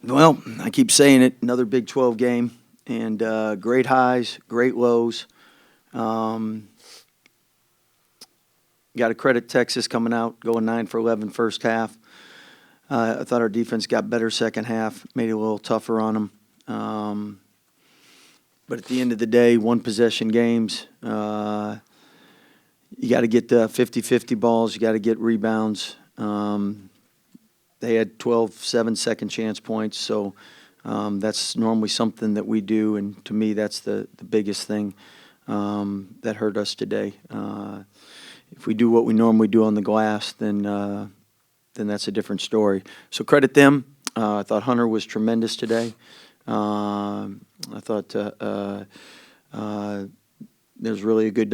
Well, I keep saying it, another Big 12 game, and great highs, great lows. Um, Got to credit Texas coming out, going 9 for 11 first half. I thought our defense got better second half, made it a little tougher on them. But at the end of the day, one possession games. You got to get 50-50 balls. You got to get rebounds. They had 12 7-second chance points, so that's normally something that we do, and to me, that's the biggest thing that hurt us today. If we do what we normally do on the glass, then that's a different story. So credit them. I thought Hunter was tremendous today. I thought there's really a good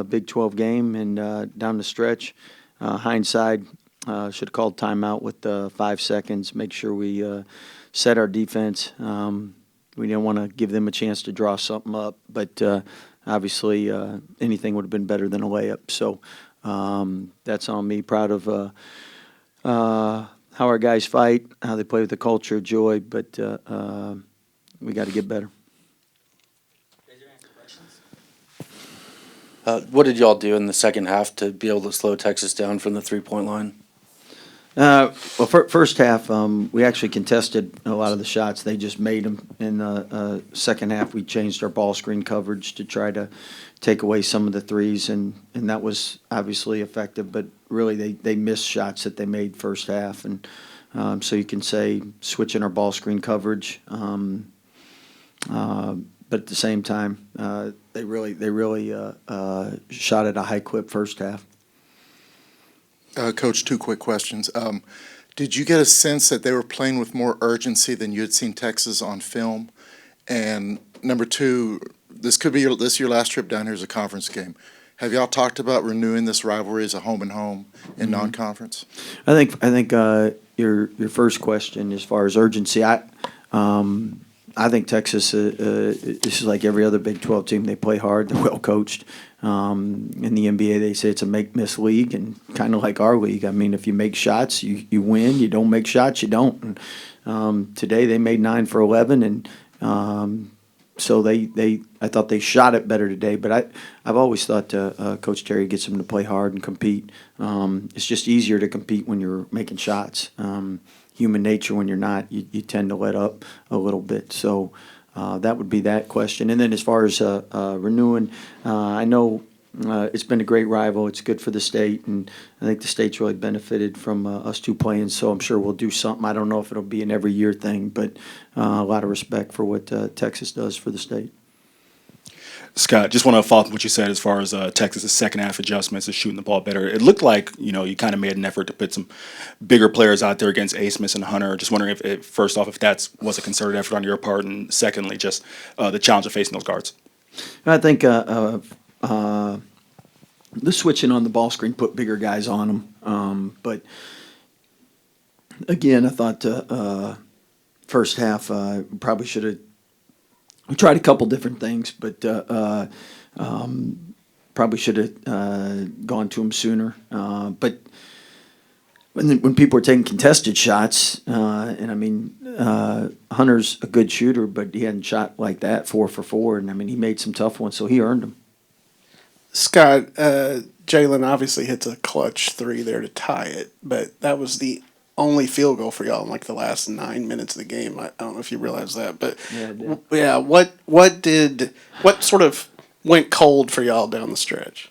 Big 12 game, and down the stretch, hindsight, should have called timeout with 5 seconds, make sure we set our defense. We didn't want to give them a chance to draw something up, but obviously anything would have been better than a layup. So that's on me. Proud of how our guys fight, how they play with the culture of joy, but we got to get better. What did y'all do in the second half to be able to slow Texas down from the 3-point line? Well, first half, we actually contested a lot of the shots. They just made them. In the second half, we changed our ball screen coverage to try to take away some of the threes, and that was obviously effective. But really, they missed shots that they made first half, and so you can say switching our ball screen coverage. But at the same time, they really shot at a high clip first half. Coach, two quick questions. Did you get a sense that they were playing with more urgency than you had seen Texas on film? And number two, this could be your last trip down here as a conference game. Have y'all talked about renewing this rivalry as a home and home in non-conference? I think your first question, as far as urgency, I think Texas, this is like every other Big 12 team. They play hard. They're well coached. In the NBA, they say it's a make-miss league, and kind of like our league. I mean, if you make shots, you win. You don't make shots, you don't. And, today they made 9 for 11, and so I thought they shot it better today. But I've always thought Coach Terry gets them to play hard and compete. It's just easier to compete when you're making shots. Human nature, when you're not, you tend to let up a little bit. So that would be that question. And then as far as renewing, I know it's been a great rival. It's good for the state, and I think the state's really benefited from us two playing, so I'm sure we'll do something. I don't know if it'll be an every year thing, but a lot of respect for what Texas does for the state. Scott, just want to follow up on what you said as far as Texas' second half adjustments to shooting the ball better. It looked like, you kind of made an effort to put some bigger players out there against A. Smith and Hunter. Just wondering if first off, if that was a concerted effort on your part, and secondly, just the challenge of facing those guards. I think the switching on the ball screen put bigger guys on them. But again, I thought first half probably should have. We tried a couple different things, but probably should have gone to him sooner. But when people are taking contested shots, and I mean, Hunter's a good shooter, but he hadn't shot like that 4 for 4, and I mean, he made some tough ones, so he earned them. Scott, Jalen obviously hits a clutch 3 there to tie it, but that was the only field goal for y'all in like the last 9 minutes of the game. I don't know if you realize that, but yeah, what sort of went cold for y'all down the stretch?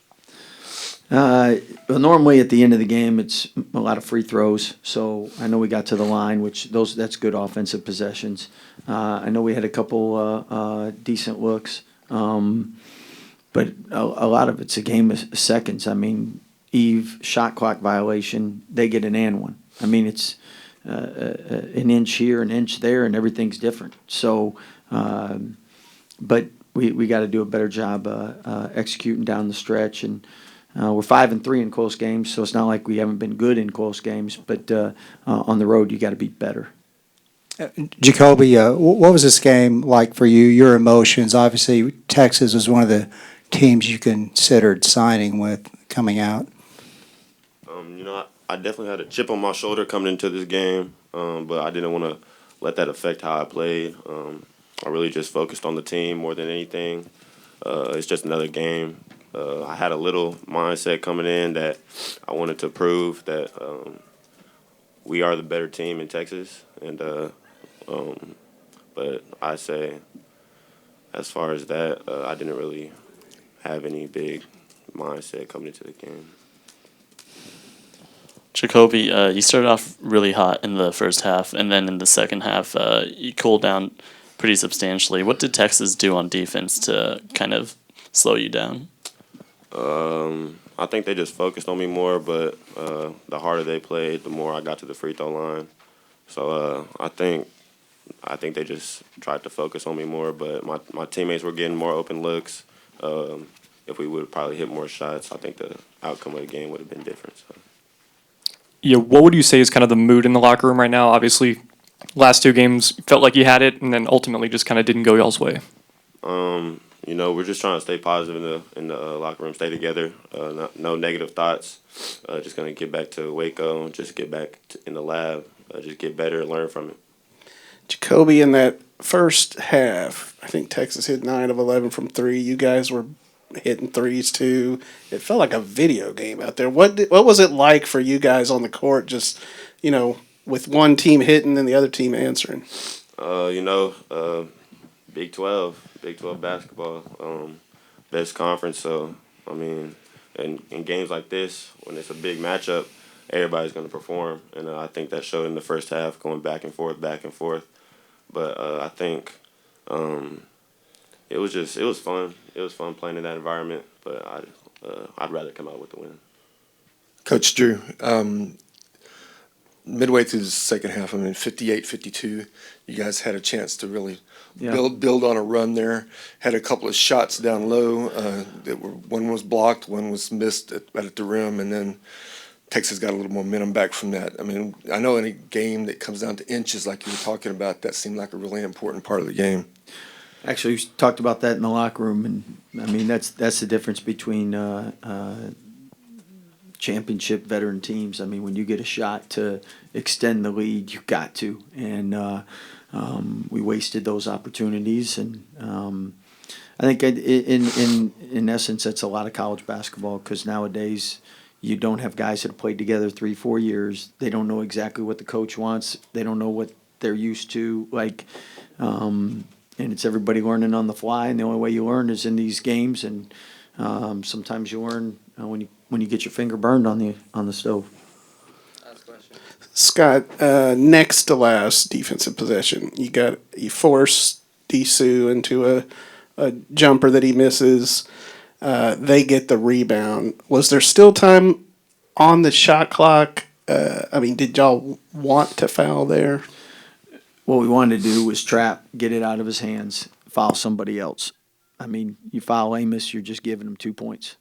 Well, normally at the end of the game, it's a lot of free throws. So I know we got to the line, that's good offensive possessions. I know we had a couple decent looks, but a lot of it's a game of seconds. I mean, Eve shot clock violation, they get an and one. I mean, it's an inch here, an inch there, and everything's different. So, but we got to do a better job executing down the stretch, and we're 5-3 in close games. So it's not like we haven't been good in close games, but on the road you got to be better. Jacoby, what was this game like for you? Your emotions? Obviously, Texas was one of the teams you considered signing with coming out. I definitely had a chip on my shoulder coming into this game, but I didn't want to let that affect how I played. I really just focused on the team more than anything. It's just another game. I had a little mindset coming in that I wanted to prove that we are the better team in Texas, and but I say, as far as that, I didn't really have any big mindset coming into the game. Jacoby, you started off really hot in the first half, and then in the second half, you cooled down pretty substantially. What did Texas do on defense to kind of slow you down? I think they just focused on me more, but the harder they played, the more I got to the free throw line. So I think they just tried to focus on me more, but my teammates were getting more open looks. If we would have probably hit more shots, I think the outcome of the game would have been different. So. Yeah, what would you say is kind of the mood in the locker room right now? Obviously, last two games felt like you had it, and then ultimately just kind of didn't go y'all's way. We're just trying to stay positive in the locker room, stay together, no negative thoughts. Just gonna get back to Waco, just get back in the lab, just get better, learn from it. Jacoby, in that first half, I think Texas hit 9 of 11 from 3. You guys were hitting threes too. It felt like a video game out there. What was it like for you guys on the court, just, with one team hitting and the other team answering? Big 12 basketball, best conference. So, I mean, in games like this, when it's a big matchup, everybody's going to perform. And I think that showed in the first half, going back and forth. But I think it was fun. It was fun playing in that environment, but I'd rather come out with the win. Coach Drew, midway through the second half, 58-52, you guys had a chance to really build on a run there. Had a couple of shots down low. One was blocked, one was missed at the rim, and then Texas got a little momentum back from that. I mean, I know in a game that comes down to inches like you were talking about, that seemed like a really important part of the game. Actually, we talked about that in the locker room, and I mean that's the difference between championship veteran teams. I mean, when you get a shot to extend the lead, you got to, and we wasted those opportunities. And I think in essence, that's a lot of college basketball, because nowadays you don't have guys that have played together 3-4 years. They don't know exactly what the coach wants. They don't know what they're used to. And it's everybody learning on the fly, and the only way you learn is in these games. And sometimes you learn when you get your finger burned on the stove. Scott, next to last defensive possession, you force Disu into a jumper that he misses. They get the rebound. Was there still time on the shot clock? Did y'all want to foul there? What we wanted to do was trap, get it out of his hands, foul somebody else. I mean, you foul Amos, you're just giving him 2 points.